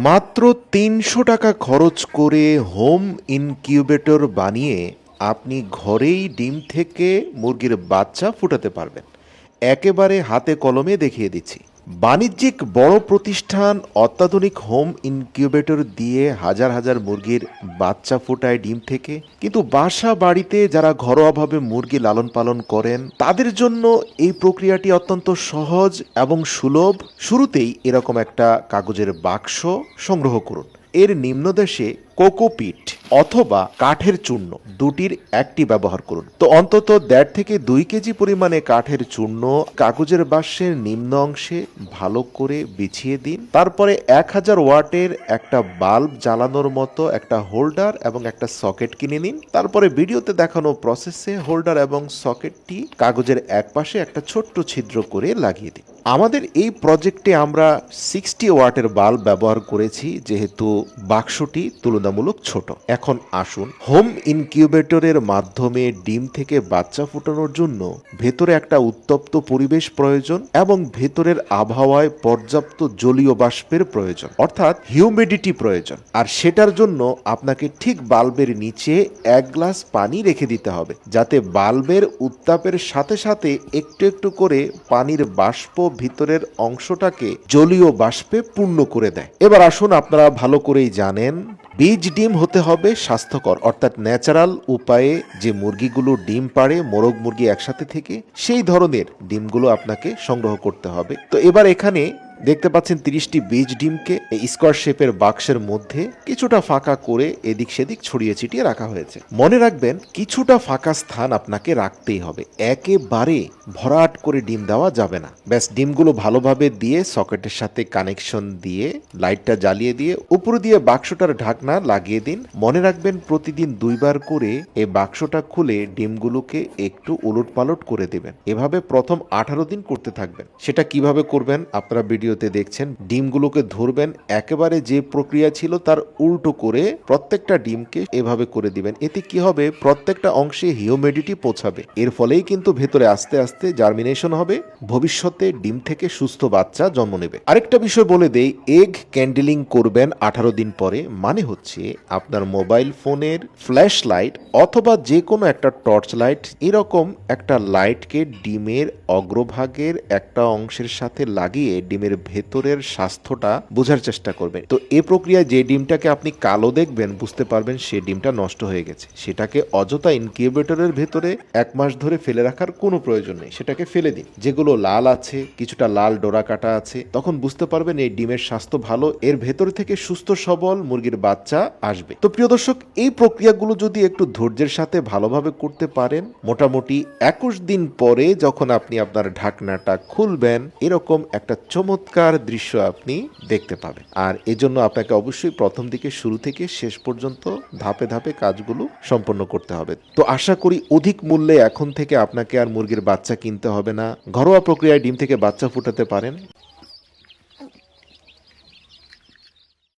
মাত্র ৩০০ টাকা খরচ করে হোম ইনকিউবেটর বানিয়ে আপনি ঘরেই ডিম থেকে মুরগির বাচ্চা ফুটাতে পারবেন। একেবারে হাতে কলমে দেখিয়ে দিচ্ছি। বাণিজ্যিক বড় প্রতিষ্ঠান অত্যাধুনিক হোম ইনকিউবেটর দিয়ে হাজার হাজার মুরগির বাচ্চা ফোটায় ডিম থেকে, কিন্তু বাসা বাড়িতে যারা ঘরোয়াভাবে মুরগি লালন পালন করেন তাদের জন্য এই প্রক্রিয়াটি অত্যন্ত সহজ এবং সুলভ। শুরুতেই এরকম একটা কাগজের বাক্স সংগ্রহ করুন। এর নিম্নদেশে কোকোপিট অথবা কাঠের চূর্ণ দুটির একটি ব্যবহার করুন। তো অন্তত ১.৫ থেকে ২ কেজি পরিমাণে কাঠের চূর্ণ কাগজের বাক্সের নিম্ন অংশে ভালো করে বিছিয়ে দিন। তারপরে ১০০০ ওয়াটের একটা বাল্ব জ্বালানোর মতো একটা হোল্ডার এবং একটা সকেট কিনে নিন। তারপরে ভিডিওতে দেখানো প্রসেসে হোল্ডার এবং সকেটটি কাগজের একপাশে একটা ছোট্ট ছিদ্র করে লাগিয়ে দিন। আমাদের এই প্রজেক্টে আমরা ৬০ ওয়াটের বাল্ব ব্যবহার করেছি, যেহেতু বাক্সটি তুলনামূলক ছোট। এখন আসুন, হোম ইনকিউবেটরের মাধ্যমে ডিম থেকে বাচ্চা ফোটানোর জন্য ভেতরে একটা উত্তপ্ত পরিবেশ প্রয়োজন এবং ভেতরের আবহাওয়ায় পর্যাপ্ত জলীয় বাষ্পের প্রয়োজন, অর্থাৎ হিউমিডিটি প্রয়োজন। আর সেটার জন্য আপনাকে ঠিক বাল্বের নিচে ১ গ্লাস পানি রেখে দিতে হবে, যাতে বাল্বের উত্তাপের সাথে সাথে একটু একটু করে পানির বাষ্প ভিতরের অংশটাকে জলীয় বাষ্পে পূর্ণ করে দেয়। এবার আসুন, আপনারা ভালো করেই জানেন বীজ ডিম হতে হবে স্বাস্থ্যকর, অর্থাৎ ন্যাচারাল উপায়ে যে মুরগিগুলো ডিম পাড়ে মোরগ মুরগি একসাথে থেকে, সেই ধরনের ডিমগুলো আপনাকে সংগ্রহ করতে হবে। তো এবার এখানে দেখতে পাচ্ছেন ৩০টি বীজ ডিমকে স্কোয়ার শেপের বাক্সের মধ্যে কিছুটা ফাঁকা করে এদিক সেদিক ছড়িয়ে ছিটিয়ে রাখা হয়েছে। মনে রাখবেন, কিছুটা ফাঁকা স্থান আপনাকে রাখতেই হবে, একেবারে ভরাট করে ডিম দেওয়া যাবে না। ব্যাস, ডিমগুলো ভালোভাবে দিয়ে সকেটের সাথে কানেকশন দিয়ে লাইটটা জ্বালিয়ে দিয়ে উপর দিয়ে বাক্সটার ঢাকনা লাগিয়ে দিন। মনে রাখবেন, প্রতিদিন ২ বার করে এই বাক্সটা খুলে ডিমগুলোকে একটু উলট পালট করে দেবেন। এভাবে প্রথম ১৮ দিন করতে থাকবেন। সেটা কিভাবে করবেন আপনারা ভিডিওতে দেখছেন। ডিমগুলোকে ধরবেন, একেবারে যে প্রক্রিয়া ছিল তার উল্টো করে প্রত্যেকটা ডিমকে এভাবে করে দিবেন। এতে কি হবে, প্রত্যেকটা অংশে হিউমিডিটি পৌঁছাবে। এর ফলেই কিন্তু ভেতরে আস্তে আস্তে জার্মিনেশন হবে, ভবিষ্যতে ডিম থেকে সুস্থ বাচ্চা জন্ম নেবে। আরেকটা বিষয় বলে দেই, এগ ক্যান্ডেলিং করবেন ১৮ দিন পরে। মানে হচ্ছে আপনার মোবাইল ফোনের ফ্ল্যাশ লাইট অথবা যে কোনো একটা টর্চ লাইট, এরকম একটা লাইটকে ডিমের অগ্রভাগের একটা অংশের সাথে লাগিয়ে ডিমের ভেতরের স্বাস্থ্যটা বোঝার চেষ্টা করবেন। তো এই প্রক্রিয়ায় যে ডিমটাকে আপনি কালো দেখবেন, বুঝতে পারবেন সে ডিমটা নষ্ট হয়ে গেছে। সেটাকে অযথা ইনকিউবেটরের ভেতরে ১ মাস ধরে ফেলে রাখার কোনো প্রয়োজন নেই, সেটাকে ফেলে দিন। যেগুলো লাল আছে, কিছুটা লাল ডোরা কাটা আছে, তখন বুঝতে পারবেন এই ডিমের স্বাস্থ্য ভালো, এর ভেতর থেকে সুস্থ সবল মুরগির বাচ্চা আসবে। তো প্রিয় দর্শক, এই প্রক্রিয়াগুলো যদি একটু ধৈর্যের সাথে ভালোভাবে করতে পারেন, মোটামুটি ২১ দিন পরে যখন আপনি আপনার ঢাকনাটা খুলবেন, এরকম একটা চমৎকার দৃশ্য আপনি দেখতে পাবেন। আর এজন্য আপনাকে অবশ্যই প্রথম দিকে শুরু থেকে শেষ পর্যন্ত ধাপে ধাপে কাজগুলো সম্পন্ন করতে হবে। তো আশা করি অধিক মূল্যে এখন থেকে আপনাকে আর মুরগির বাচ্চা কিনতে হবে না, ঘরোয়া প্রক্রিয়ায় ডিম থেকে বাচ্চা ফুটাতে পারেন।